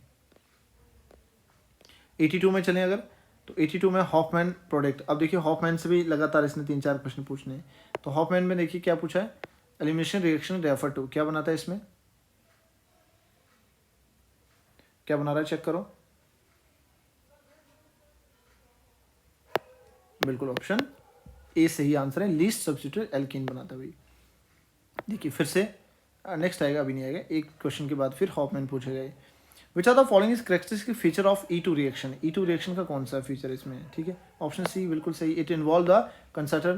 82 में चलें अगर, तो 82 में हॉफमैन प्रोडक्ट। अब देखिए हॉफमैन से भी लगातार इसने 3-4 प्रश्न पूछने हैं। तो हॉफमैन में देखिए क्या पूछा है, एलिमिनेशन रिएक्शन रेफर टू, क्या बनाता है इसमें, क्या बना रहा है चेक करो, बिल्कुल ऑप्शन ए सही आंसर है, लीस्ट सब्स्टिट्यूटेड एल्कीन बनाता है भाई। देखिए फिर से नेक्स्ट आएगा, अभी नहीं आएगा, एक क्वेश्चन के बाद फिर हॉफमैन पूछे गए। Which are the following is characteristic feature of E2 reaction, E2 reaction का कौन सा फीचर इसमें, ठीक है, ऑप्शन सी बिल्कुल सही, it involve the concerted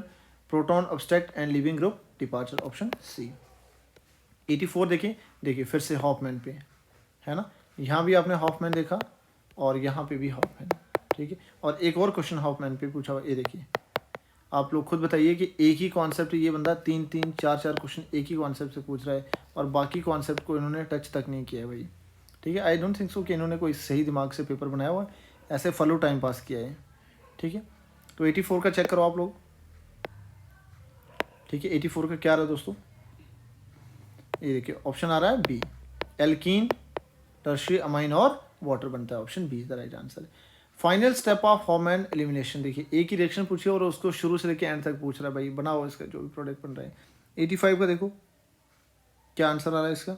proton abstract and leaving group departure, option C. 84 देखिए फिर से हॉफमैन पे है ना, यहाँ भी आपने हॉफमैन देखा और यहाँ पे भी हॉफमैन, ठीक है। और एक और क्वेश्चन हॉफमैन पे पूछा हुआ, ये देखिए, आप लोग खुद बताइए कि एक ही कॉन्सेप्ट, ये बंदा 3-3 4-4 क्वेश्चन एक ही कॉन्सेप्ट से पूछ रहा है और बाकी कॉन्सेप्ट को इन्होंने टच तक नहीं किया है भाई, ठीक है। आई डोंट थिंक सो कि इन्होंने कोई सही दिमाग से पेपर बनाया हुआ है, ऐसे फलो टाइम पास किया है, ठीक है। तो 84 का चेक करो आप लोग, ठीक है। 84 का क्या आ रहा है दोस्तों, ये देखिए ऑप्शन आ रहा है बी, एल्कीन, टर्शियरी अमाइन और वाटर बनता है, option B is the right answer. Final step of hormone elimination, देखिए एक ही रिएक्शन पूछिए और उसको शुरू से लेकर एंड तक पूछ रहा है, भाई बनाओ इसका जो भी प्रोडक्ट बन रहा है। 85 का देखो क्या आंसर आ रहा है इसका,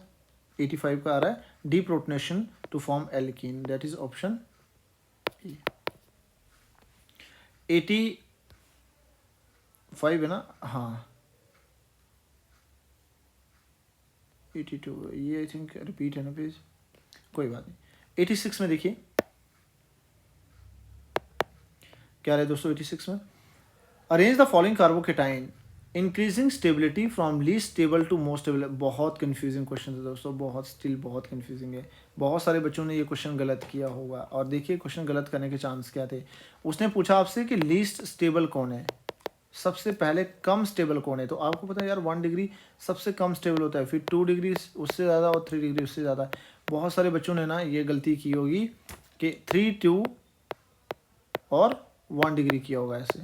85 का आ रहा है deprotonation to form alkene, that is option A. 85 है ना, हाँ 82, ये आई थिंक रिपीट है ना पेज, कोई बात नहीं। 86 में देखिए क्या है दोस्तों, 86 में arrange the following carbocation increasing stability from least stable to most stable. बहुत कंफ्यूजिंग क्वेश्चन है दोस्तों, बहुत स्टिल बहुत कंफ्यूजिंग है। बहुत सारे बच्चों ने ये क्वेश्चन गलत किया होगा, और देखिए क्वेश्चन गलत करने के चांस क्या थे। उसने पूछा आपसे कि लीस्ट स्टेबल कौन है, सबसे पहले कम स्टेबल कौन है। तो आपको पता है यार 1 डिग्री सबसे कम स्टेबल होता है, फिर 2 डिग्री उससे ज़्यादा और 3 डिग्री उससे ज़्यादा। बहुत सारे बच्चों ने ना ये गलती की होगी कि 3, 2 और 1 डिग्री किया होगा, ऐसे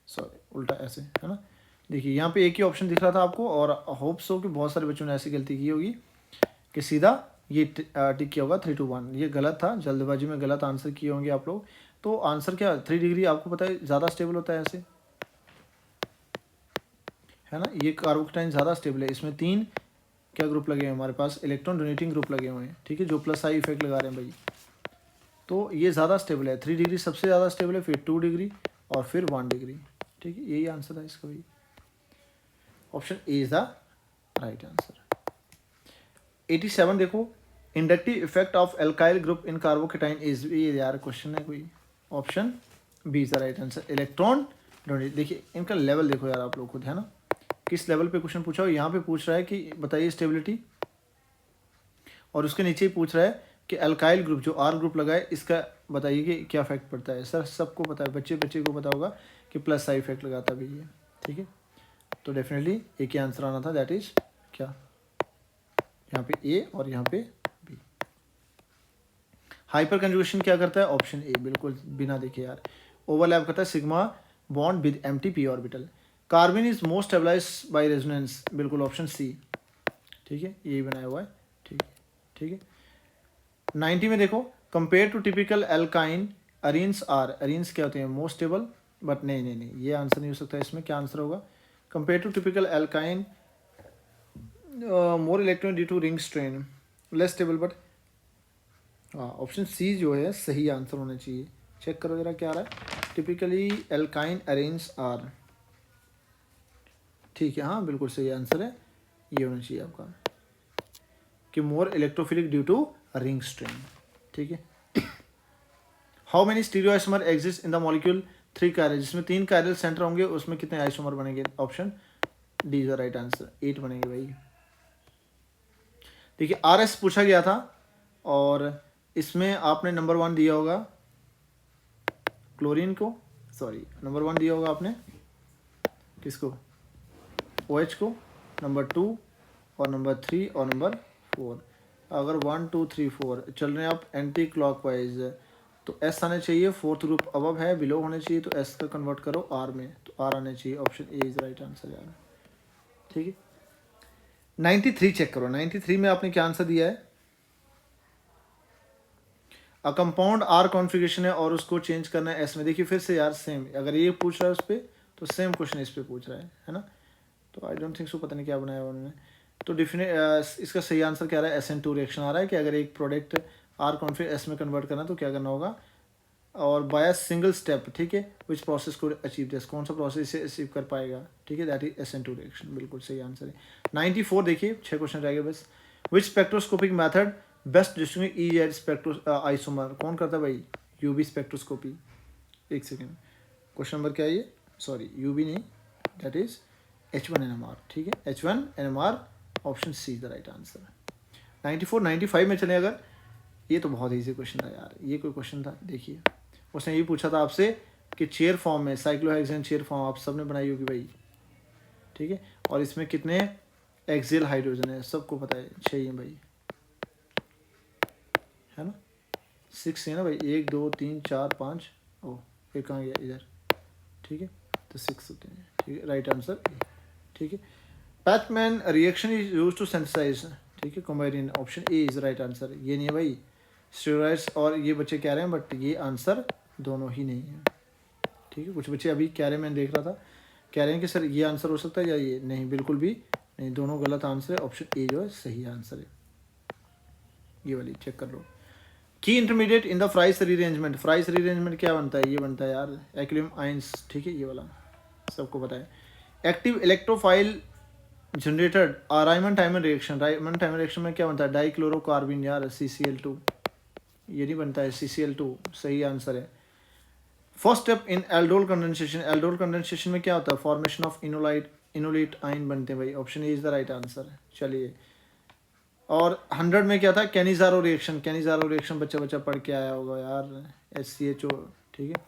सॉरी उल्टा ऐसे, है ना। देखिए यहाँ पे एक ही ऑप्शन दिख रहा था आपको, और होप सो कि बहुत सारे बच्चों ने ऐसी गलती की होगी कि सीधा ये टिक किया होगा 3, 2, 1। ये गलत था, जल्दबाजी में गलत आंसर किए होंगे आप लोग। तो आंसर क्या, 3 डिग्री आपको पता है ज़्यादा स्टेबल होता है ऐसे, है ना। ये कार्बोकेटाइन ज़्यादा स्टेबल है, इसमें 3 क्या ग्रुप लगे हैं हमारे पास, इलेक्ट्रॉन डोनेटिंग ग्रुप लगे हुए हैं, ठीक है, जो प्लस आई इफेक्ट लगा रहे हैं भाई। तो ये ज़्यादा स्टेबल है, 3 डिग्री सबसे ज़्यादा स्टेबल है, फिर 2 डिग्री और फिर 1 डिग्री, ठीक है। यही आंसर है इसका भाई, option A is the right answer. 87 देखो, inductive effect of alkyl group in carbocation is, ये यार क्वेश्चन है कोई, option B is the right answer, electron donate. देखिए इनका लेवल देखो यार आप लोग खुद, है ना, किस लेवल पे क्वेश्चन पूछा हो। यहाँ पे पूछ रहा है कि बताइए स्टेबिलिटी, और उसके नीचे ही पूछ रहा है कि अल्काइल ग्रुप जो आर ग्रुप लगा है इसका बताइए कि क्या इफेक्ट पड़ता है। सर सबको पता है, बच्चे को पता होगा कि प्लस साइड इफेक्ट लगाता भी है, ठीक है। तो डेफिनेटली एक ही आंसर आना था, दैट इज क्या, यहाँ पे ए और यहाँ पे बी। हाइपर कंजुगेशन क्या करता है, ऑप्शन ए, बिल्कुल बिना देखे यार। ओवरलैप करता है sigma bond with empty P orbital. Carbon is most stabilize by resonance, बिल्कुल ऑप्शन सी, ठीक है, यही बनाया हुआ है, ठीक है, ठीक है। 90 में देखो, compare to typical alkyne arenes are, arenes क्या होते हैं, मोस्ट स्टेबल, बट नहीं, ये आंसर नहीं हो सकता। इसमें क्या आंसर होगा, compare to typical alkyne more electron due to ring strain, less stable, but हाँ ऑप्शन सी जो है सही आंसर होना चाहिए। चेक करो जरा क्या आ रहा है, टिपिकली एल्काइन अरेंज आर, ठीक है, हाँ बिल्कुल सही आंसर है, ये होना चाहिए आपका कि more electrophilic due to ring strain, ठीक है। How many stereoisomer exist in the molecule 3 chiral, जिसमें 3 कायरल सेंटर होंगे उसमें कितने आइसोमर बनेंगे, option D is the right answer, 8 बनेंगे भाई। देखिए आरएस पूछा गया था, और इसमें आपने नंबर 1 दिया होगा क्लोरीन को, सॉरी नंबर 1 दिया होगा आपने किसको, OH को, नंबर 2 और नंबर 3 और नंबर 4। अगर 1, 2, 3, 4 चल रहे हैं आप एंटी क्लॉकवाइज, तो एस आने चाहिए, फोर्थ ग्रुप अबव है, बिलो होने चाहिए, तो एस का कन्वर्ट करो आर में, तो आर आने चाहिए, option A is right answer यार, ठीक है। 93 चेक करो, 93 में आपने क्या आंसर दिया है, अ कंपाउंड आर कॉन्फ़िगरेशन है और उसको चेंज करना है एस में। देखिए फिर से यार सेम, अगर ये पूछ रहा है उस पर तो सेम क्वेश्चन इस पर पूछ रहा है ना। तो आई डोंट थिंक सो, पता नहीं क्या बनाया उन्होंने। तो डेफिनेट इसका सही आंसर क्या आ रहा है, SN2 रिएक्शन आ रहा है कि अगर एक प्रोडक्ट आर कॉन्फिग एस में कन्वर्ट करना तो क्या करना होगा, और बाय सिंगल स्टेप, ठीक है, विच प्रोसेस को अचीव दिस, कौन सा प्रोसेस इसे अचीव कर पाएगा, ठीक है, दैट इज SN2 रिएक्शन, बिल्कुल सही आंसर है। 94 देखिए, 6 क्वेश्चन रह गए बस। Which spectroscopic method best distinguish EZ spectro isomer, कौन करता है भाई, UV स्पेक्ट्रोस्कोपी। एक सेकेंड, क्वेश्चन नंबर क्या है ये, सॉरी UV नहीं, दैट इज H1NMR, ठीक है, H1NMR, option C the right answer. 94 95 में चले अगर, ये तो बहुत ईजी क्वेश्चन था यार, ये कोई क्वेश्चन था, देखिए उसने ये पूछा था आपसे कि चेयर फॉर्म में साइक्लोहेक्सेन चेयर फॉर्म आप सबने बनाई होगी भाई, ठीक है, और इसमें कितने एक्सियल हाइड्रोजन है, सबको पता है 6 ही भाई, है ना, 6 है ना भाई, 1 2 3 4 5, ओ फिर कहाँ गया इधर, ठीक है, तो 6 होते हैं, ठीक है, राइट आंसर ए, ठीक है। Pechmann reaction is use to synthesise, ठीक है, coumarin, option A is right answer. ये नहीं है भाई स्टेरॉइड्स और ये बच्चे कह रहे हैं, बट ये आंसर दोनों ही नहीं है, ठीक है। कुछ बच्चे अभी कह रहे हैं, मैंने देख रहा था, कह रहे हैं कि सर ये आंसर हो सकता है या ये, नहीं, बिल्कुल भी नहीं, दोनों गलत आंसर है। ऑप्शन ए जो है सही आंसर है, ये वाली चेक कर लो। की intermediate in the Fries rearrangement, Fries rearrangement क्या बनता है, ये बनता है यार एक्विलिब्रियम आयंस, ठीक है, ये वाला सबको पता है। Active electrophile generated Raymond टाइमन reaction, Raymond टाइमन reaction में क्या बनता है, डाइक्लोरोकार्बिन यार, CCl2, ये नहीं बनता है, CCl2 सही आंसर है। First step in aldol condensation, aldol condensation में क्या होता है, फॉर्मेशन ऑफ इनोलेट आयन बनते हैं भाई, option A is the right answer. चलिए, और 100 में क्या था, कैनिजारो रिएक्शन, कैनिजारो रिएक्शन बच्चा पढ़ के आया होगा यार, SCHO, ठीक है,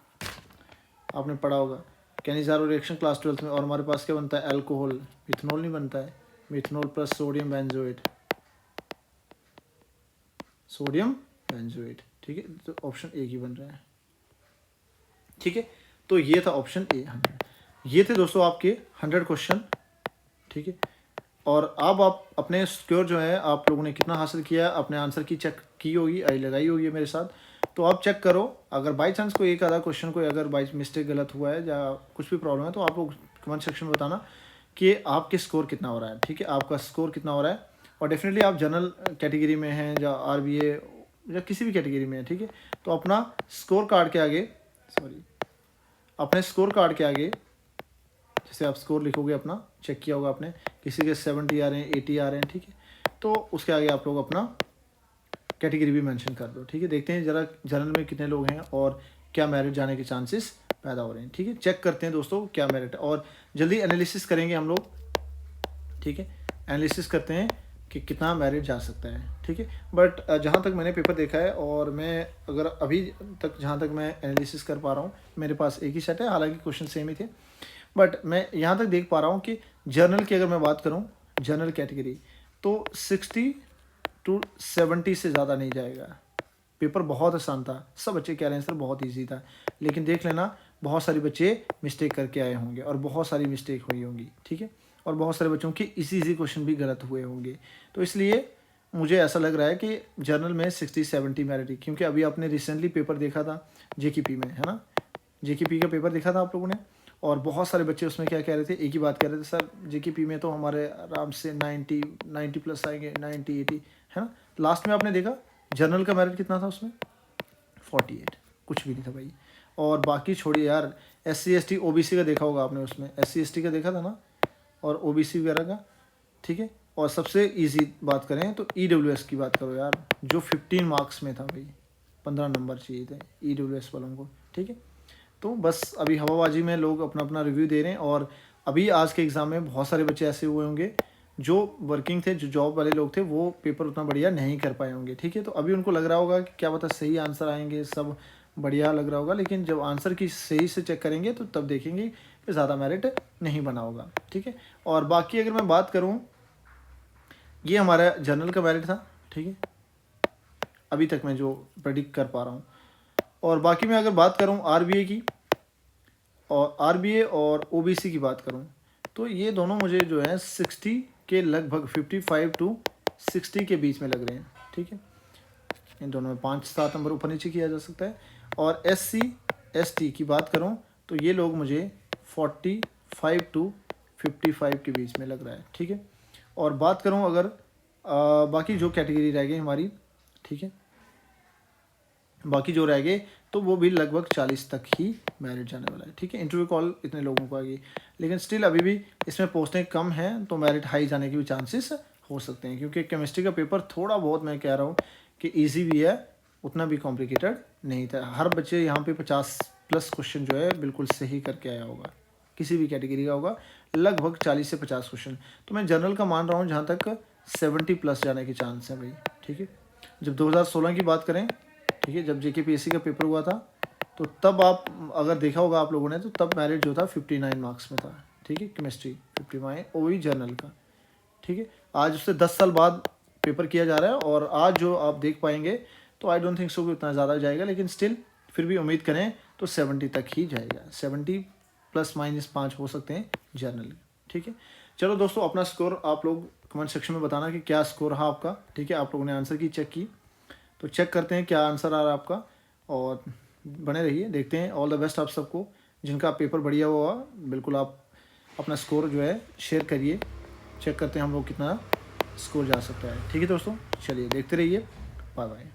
आपने पढ़ा होगा कैनिजारो रिएक्शन क्लास 12 में। और हमारे पास क्या बनता है, अल्कोहल, मिथनॉल नहीं बनता है, methanol plus sodium benzoate, sodium benzoate, ठीक है, तो ऑप्शन ए की बन रहा है, ठीक है। तो ये था ऑप्शन ए 100। ये थे दोस्तों आपके 100 क्वेश्चन, ठीक है। और अब आप अपने स्कोर जो है आप लोगों ने कितना हासिल किया, अपने आंसर की चेक की होगी, आई लगाई होगी मेरे साथ, तो आप चेक करो। अगर बाई चांस कोई एक आधा क्वेश्चन कोई अगर बाई मिस्टेक गलत हुआ है या कुछ भी प्रॉब्लम है, तो आप लोग कमेंट सेक्शन में बताना कि आपके स्कोर कितना हो रहा है, ठीक है, आपका स्कोर कितना हो रहा है। और डेफिनेटली आप जनरल कैटेगरी में हैं या RBA या किसी भी कैटेगरी में है, ठीक है, तो अपना स्कोर कार्ड के आगे, अपने स्कोर कार्ड के आगे जैसे आप स्कोर लिखोगे अपना, चेक किया होगा आपने, किसी के 70 आ रहे हैं, 80 आ रहे हैं, ठीक है, तो उसके आगे आप लोग अपना कैटेगरी भी मेंशन कर दो, ठीक है। देखते हैं ज़रा जनरल में कितने लोग हैं और क्या मेरिट जाने के चांसेस पैदा हो रहे हैं, ठीक है। चेक करते हैं दोस्तों क्या मेरिट है, और जल्दी एनालिसिस करेंगे हम लोग, ठीक है, एनालिसिस करते हैं कि कितना मेरिट जा सकता है, ठीक है। बट जहाँ तक मैंने पेपर देखा है और मैं अगर अभी तक जहाँ तक मैं एनालिसिस कर पा रहा हूँ, मेरे पास एक ही सेट है, हालांकि क्वेश्चन सेम ही थे, बट मैं यहाँ तक देख पा रहा हूँ कि जर्नल की अगर मैं बात करूँ, जनरल कैटेगरी, तो 60 to 70 से ज़्यादा नहीं जाएगा। पेपर बहुत आसान था, सब बच्चे कह रहे हैं सर बहुत इजी था, लेकिन देख लेना बहुत सारे बच्चे मिस्टेक करके आए होंगे और बहुत सारी मिस्टेक हुई होंगी, ठीक है, और बहुत सारे बच्चों के इजी क्वेश्चन भी गलत हुए होंगे। तो इसलिए मुझे ऐसा लग रहा है कि जर्नल में 60-70 मेरिट, क्योंकि अभी आपने रिसेंटली पेपर देखा था JKP में, है ना, JKP का पेपर देखा था आप लोगों ने, और बहुत सारे बच्चे उसमें क्या कह रहे थे, एक ही बात कह रहे थे, सर JKP में तो हमारे आराम से 90 प्लस आएंगे, 90-80, है ना। लास्ट में आपने देखा जर्नल का मेरिट कितना था उसमें, 48, कुछ भी नहीं था भाई। और बाकी छोड़िए यार, SC ST OBC का देखा होगा आपने, उसमें SC ST का देखा था ना, और OBC वगैरह का, ठीक है। और सबसे इजी बात करें तो EWS की बात करो यार, जो 15 मार्क्स में था भाई, 15 नंबर चाहिए थे EWS वालों को, ठीक है। तो बस अभी हवाबाजी में लोग अपना अपना रिव्यू दे रहे हैं, और अभी आज के एग्ज़ाम में बहुत सारे बच्चे ऐसे हुए होंगे जो वर्किंग थे, जो जॉब वाले लोग थे, वो पेपर उतना बढ़िया नहीं कर पाए होंगे, ठीक है। तो अभी उनको लग रहा होगा कि क्या पता सही आंसर आएंगे, सब बढ़िया लग रहा होगा, लेकिन जब आंसर की सही से चेक करेंगे तो तब देखेंगे कि ज़्यादा मेरिट नहीं बना होगा, ठीक है। और बाकी अगर मैं बात करूँ, ये हमारा जनरल का मेरिट था, ठीक है, अभी तक मैं जो प्रेडिक्ट कर पा रहा हूँ। और बाकी मैं अगर बात करूँ RBA की, और RBA और OBC की बात करूँ, तो ये दोनों मुझे जो है 60 के लगभग 55 to 60 के बीच में लग रहे हैं, ठीक है। इन दोनों में 5-7 नंबर ऊपर नीचे किया जा सकता है। और SC ST की बात करूँ तो ये लोग मुझे 45 to 55 के बीच में लग रहा है, ठीक है। और बात करूँ अगर बाकी जो कैटेगरी रह गई हमारी, ठीक है, बाकी जो रह गए तो वो भी लगभग 40 तक ही मेरिट जाने वाला है, ठीक है। इंटरव्यू कॉल इतने लोगों को आ गई, लेकिन स्टिल अभी भी इसमें पोस्टें कम हैं, तो मेरिट हाई जाने के भी चांसेस हो सकते हैं, क्योंकि केमिस्ट्री का पेपर थोड़ा बहुत मैं कह रहा हूँ कि ईजी भी है, उतना भी कॉम्प्लिकेटेड नहीं था। हर बच्चे यहाँ पे 50+ क्वेश्चन जो है बिल्कुल सही करके आया होगा, किसी भी कैटेगरी का होगा, लगभग 40 से 50 क्वेश्चन। तो मैं जनरल का मान रहा हूँ जहाँ तक 70+ जाने के चांस है भाई, ठीक है। जब 2016 की बात करें, ठीक है, जब JKPSC का पेपर हुआ था, तो तब आप अगर देखा होगा आप लोगों ने, तो तब मेरिट जो था 59 मार्क्स में था, ठीक है, केमिस्ट्री 59, वही जनरल का, ठीक है। आज उससे 10 साल बाद पेपर किया जा रहा है, और आज जो आप देख पाएंगे तो आई डोंट थिंक सो कि उतना ज़्यादा जाएगा, लेकिन स्टिल फिर भी उम्मीद करें तो 70 तक ही जाएगा, 70 +-5 हो सकते हैं जनरल। ठीक है, चलो दोस्तों, अपना स्कोर आप लोग कमेंट सेक्शन में बताना कि क्या स्कोर रहा आपका। ठीक है, आप लोगों ने आंसर की चेक की, तो चेक करते हैं क्या आंसर आ रहा है आपका, और बने रहिए, देखते हैं। ऑल द बेस्ट आप सबको, जिनका पेपर बढ़िया हुआ बिल्कुल आप अपना स्कोर जो है शेयर करिए, चेक करते हैं हम लोग कितना स्कोर जा सकता है। ठीक है दोस्तों, चलिए देखते रहिए, बाय बाय।